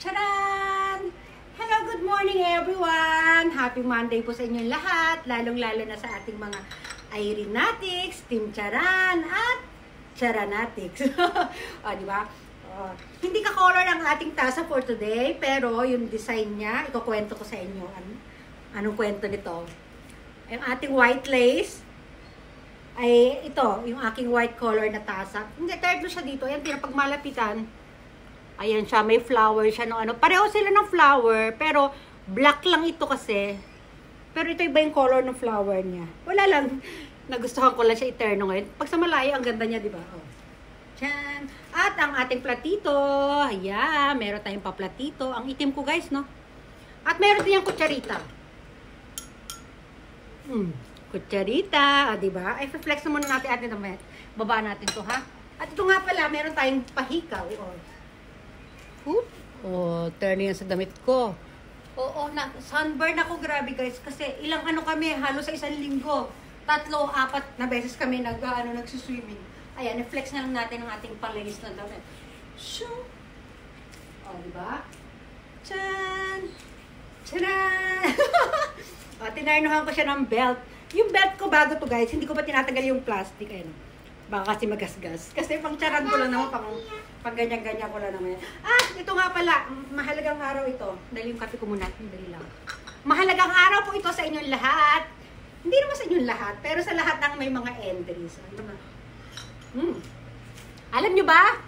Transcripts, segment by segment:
Charan! Hello, good morning everyone! Happy Monday po sa inyong lahat, lalong-lalo na sa ating mga Irenatics, Team Charan at Charanatics. Di ba? Hindi ka-color ang ating tasa for today, pero yung design niya, ikukwento ko sa inyo. Anong kwento nito? Yung ating white lace, ay ito, yung aking white color na tasa. Hindi, third siya dito. Ayan, pinapagmalapitan. Ayan siya, may flower siya no ano. Pareho sila ng flower, pero black lang ito kasi. Pero ito iba yung color ng flower niya. Wala lang, nagustuhan ko lang siya eterno ngayon. Pag sa malayo, ang ganda niya, di ba? Oh. Tiyan. At ang ating platito, ayan, meron tayong pa-platito. Ang itim ko guys, no? At meron din yung kutsarita. Kutsarita, di ba? Ay, flex na muna natin atin naman. Baba natin to, ha? At ito nga pala, meron tayong pahikaw. Turn yan sa damit ko. Sunburn ako, grabe guys. Kasi ilang ano kami, halos sa isang linggo. 3, 4 na beses kami nagsuswimming. Ayan, i-flex na lang natin ang ating palagis na damit. Shoo! Diba? Tsan! Tcharan! Tinarnuhan ko siya ng belt. Yung belt ko bago to guys, hindi ko pa tinatagal yung plastic. Ayan. Baka kasi magasgas. Kasi pang charan ko lang naman, pang ganyan-ganyan ko lang naman. Ito nga pala, mahalagang araw ito. Dali yung kape ko muna, dali lang. Mahalagang araw po ito sa inyong lahat. Hindi naman sa inyong lahat, pero sa lahat ng may mga entries. Alam nyo ba?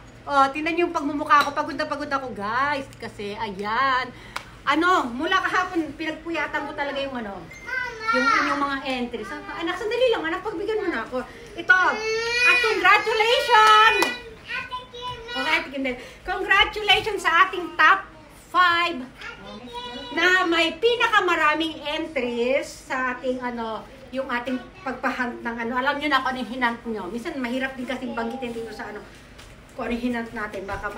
Tingnan yung pagmumukha ko, pagod na pagod ako guys. Kasi ayan. Mula kahapon, pinagpuyatan ko talaga yung yung mga entries. Anak, sandali lang. Anak, pagbigyan mo na ako. Ito. At congratulations! Okay, congratulations sa ating top 5 na may pinakamaraming entries sa ating yung ating pagpahunt ng Alam nyo na kung anong hinant nyo. Minsan mahirap din kasi banggitin dito sa kung anong hinant natin. Baka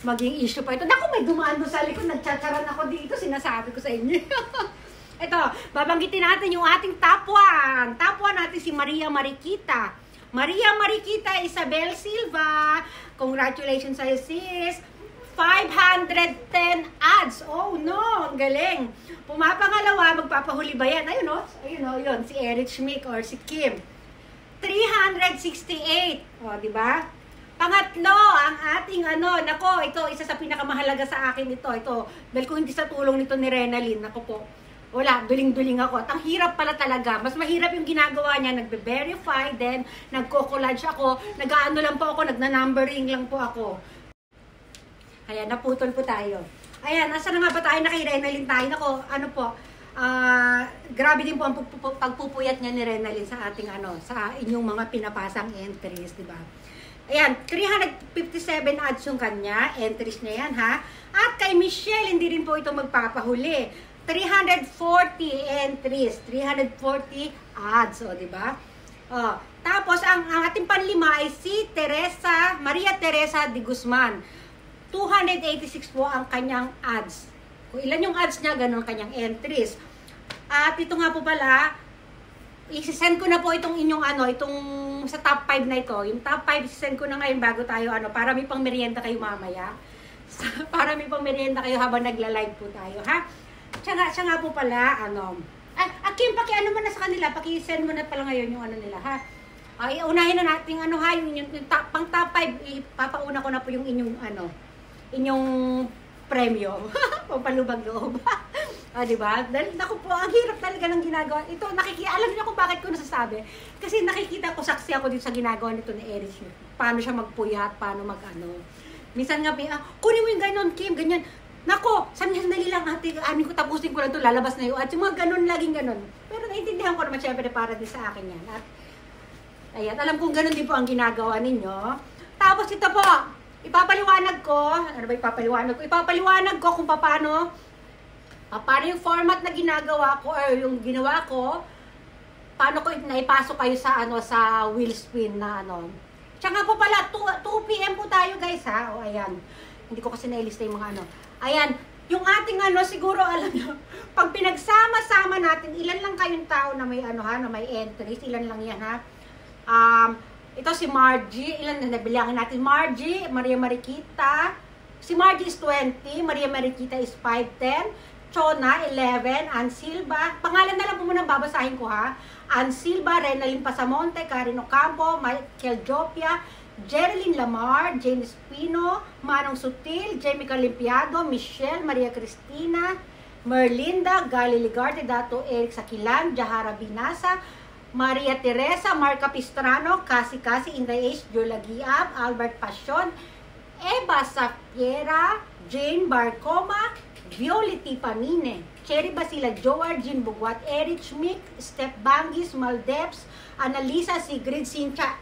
maging issue pa ito. Naku, may dumaan doon sa likod. Nagtsatsaran ako dito. Sinasabi ko sa inyo. Ito, babanggitin natin yung ating top 1. Top 1 natin si Maria Mariquita. Maria Mariquita Isabel Silva. Congratulations sa'yo, sis. 510 ads. Oh, no. Ang galing. Pumapangalawa, magpapahuli ba yan? Ayun, yun. Si Eric Schmick or si Kim. 368. Diba? Pangatlo, ang ating nako, ito, isa sa pinakamahalaga sa akin ito. Dahil kung hindi sa tulong nito ni Renalyn, nako po. Wala, duling-duling ako. At ang hirap pala talaga. Mas mahirap yung ginagawa niya. Nagbe-verify, then nagko-collage ako. Nag-aano lang po ako, nagna-numbering lang po ako. Ayan, naputol po tayo. Ayan, nasa na nga ba tayo? Kay Renalyn tayo. Nako, grabe din po ang pagpupuyat niya ni Renalyn sa ating sa inyong mga pinapasang entries, di ba? Ayan, 357 ads yung kanya. Entries niya yan, ha? At kay Michelle, hindi rin po ito magpapahuli. 340 entries, 340 ads, di ba? Tapos ang ating panlima ay si Maria Teresa de Guzman. 286 po ang kanyang ads. Kung ilan yung ads niya, ganun kanyang entries. At ito nga po pala, i-send ko na po itong inyong itong sa top 5 na ito. Yung top 5 i-send ko na ngayon bago tayo para may pang merienda kayo mamaya. Para may pang merienda kayo habang nagla-live po tayo, ha? Siya nga po pala, Kim, mo na sa kanila, paki-send mo na pala ngayon yung nila, ha? Unahin na natin, yung pang top 5, ipapauna ko na po yung inyong premyo. Pampalubag loob. Diba? Dahil, naku po, ang hirap talaga ng ginagawa. Ito, alam niyo kung bakit ko nasasabi? Kasi nakikita ko, saksi ako dito sa ginagawa nito ni Eric. Paano siya magpuyat, paano Minsan nga, kunin mo yung ganyan, Kim, ganyan. Nako, sandali lang amin ko, tapusin ko lang ito, lalabas na yung ads. Yung mga ganun, laging ganun. Pero naintindihan ko naman syempre para din sa akin yan. At, ayan, alam kong ganun din po ang ginagawa ninyo. Tapos ito po, ipapaliwanag ko, Ipapaliwanag ko kung paano yung format na ginagawa ko, or yung ginawa ko, paano ko naipasok kayo sa, sa wheel spin na Tsaka po pala, 2 PM po tayo guys, ha? Ayan. Hindi ko kasi nailista yung mga Ayan, yung ating siguro alam nyo, pag pinagsama-sama natin, ilan lang kayong tao na may na may entries, ilan lang yan, ha? Ito si Margie, ilan na nabilangin natin? Margie, Maria Mariquita, Si Margie is 20, Maria Mariquita is 5'10", Chona 11, Ann Silva, pangalan na lang po muna babasahin ko ha. Ann Silva, Renalyn Pasamonte, Karen Ocampo, Michael Jopia, Jerilyn Lamar, James Pino, Manong Sutil, Jamie Calimpiado, Michelle, Maria Cristina, Merlinda, Gali Ligarte, Dato Eric Sakilan, Jahara Binasa, Maria Teresa, Marca Pistrano, Kasi Inday H, Jola Giab, Albert Passion, Eva Sapiera, Jane Barcoma, Violeti Panine, Cherry Basila, Joar, Jean Bugwat, Eric Schmick, Steph Bangis, Maldeps, Annalisa Sigrid, Cynthia,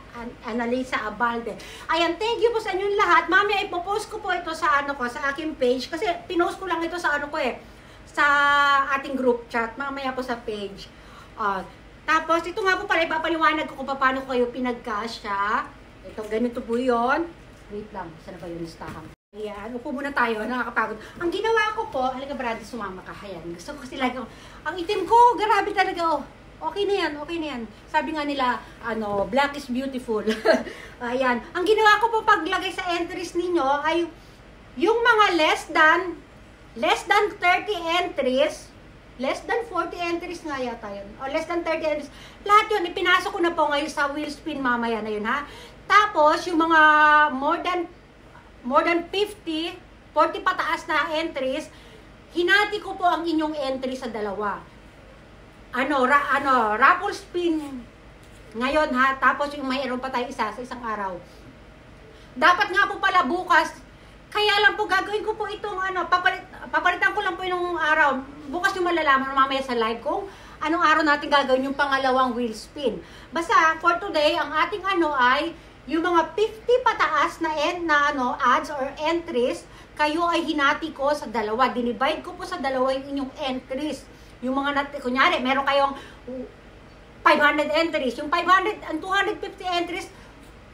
Annalisa Abalde. Ayan, thank you po sa inyong lahat. Mami, ipopost ko po ito sa sa aking page kasi pinost ko lang ito sa sa ating group chat, mamaya po sa page. Tapos, ito nga po pala, ipapaliwanag ko kung paano ko kayo pinagkasya. Ito, ganito po yun. Wait lang, saan na ba yung listahan? Ayan, upo muna tayo, nakakapagod. Ang ginawa ko po, halika Brady, sumama ka. Ayan, gusto ko kasi lagi, ang itim ko, grabe talaga, oh. Okay na yan, okay na yan. Sabi nga nila, black is beautiful. Ayan, ang ginawa ko po paglagay sa entries ninyo ay yung mga less than 30 entries, less than 40 entries nga yata yun. O less than 30 entries. Lahat yun, ipinasok ko na po ngayon sa wheel spin mamaya na yun ha. Tapos, yung mga more than 50, 40 pataas na entries, hinati ko po ang inyong entry sa dalawa. Raffle spin ngayon ha. Tapos yung mayroon pa tayo isa sa isang araw. Dapat nga po pala bukas, kaya lang po gagawin ko po itong papalitan ko lang po yung araw. Bukas yung malalaman mamaya sa live kung anong araw natin gagawin yung pangalawang wheel spin. Basta for today, ang ating ay yung mga 50 pataas na ads or entries, kayo ay hinati ko sa dalawa. Dinivide ko po sa dalawa yung inyong entries. Yung mga kunyari, meron kayong 500 entries. Yung 500 and 250 entries,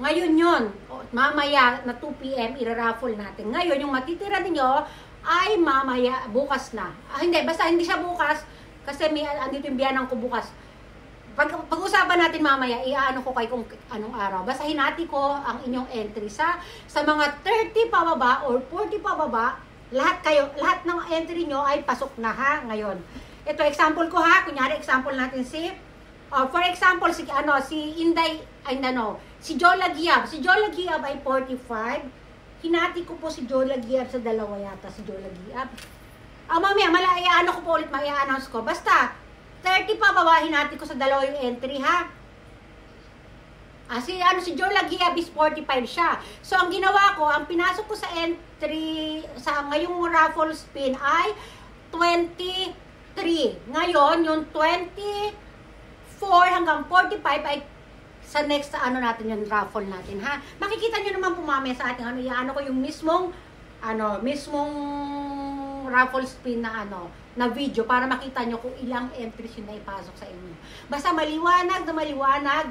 ngayon yun, mamaya na 2 PM, iraraffle natin. Ngayon, yung matitira ninyo ay mamaya, bukas na. Hindi, basta hindi siya bukas, kasi andito yung biyanan ko bukas. Pag-usapan natin mamaya, iaano ko kayo kung anong araw. Basta hinati ko ang inyong entry sa mga 30 pababa or 40 pababa, lahat ng entry nyo ay pasok na ha, ngayon. Ito, example ko ha, kunyari, example natin for example, si Inday, si Jola Giab. Si Jola Giab ay 45. Hinati ko po si Jola Giab sa dalawa yata, si Jola Giab. Mamaya, ko po ulit, i-announce ko. Basta, 30 pa baba, hinati ko sa dalawa yung entry, ha? Si Jola Giab is 45 siya. So, ang ginawa ko, ang pinasok ko sa entry, sa ngayong raffle spin ay 23. Ngayon, yung 24 hanggang 45 ay sa next natin yung raffle natin ha. Makikita nyo naman po mamaya sa ating ko yung mismong raffle spin na na video para makita nyo kung ilang entries yung naipasok sa inyo. Basta maliwanag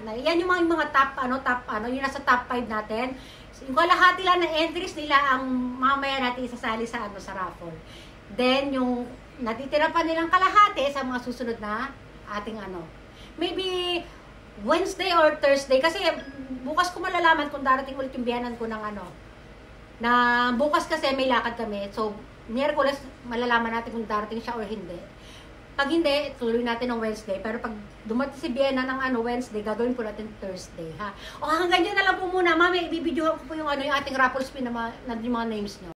na yan yung mga top yung nasa top 5 natin. Yung kalahati lang ng entries nila ang mamaya natin isasali sa sa raffle. Then yung natitira pa nilang kalahati sa mga susunod na ating maybe Wednesday or Thursday kasi bukas ko malalaman kung darating ulit yung biyanan ko ng na bukas kasi may lakad kami. So, Miyerkules malalaman natin kung darating siya or hindi. Pag hindi, tuloy natin ng Wednesday. Pero pag dumating si Biena ng Wednesday, gagawin po natin Thursday, ha? O hanggang dyan na lang po muna. Mami, ibibidyohan ko po yung yung ating raffle spin na yung mga names nyo.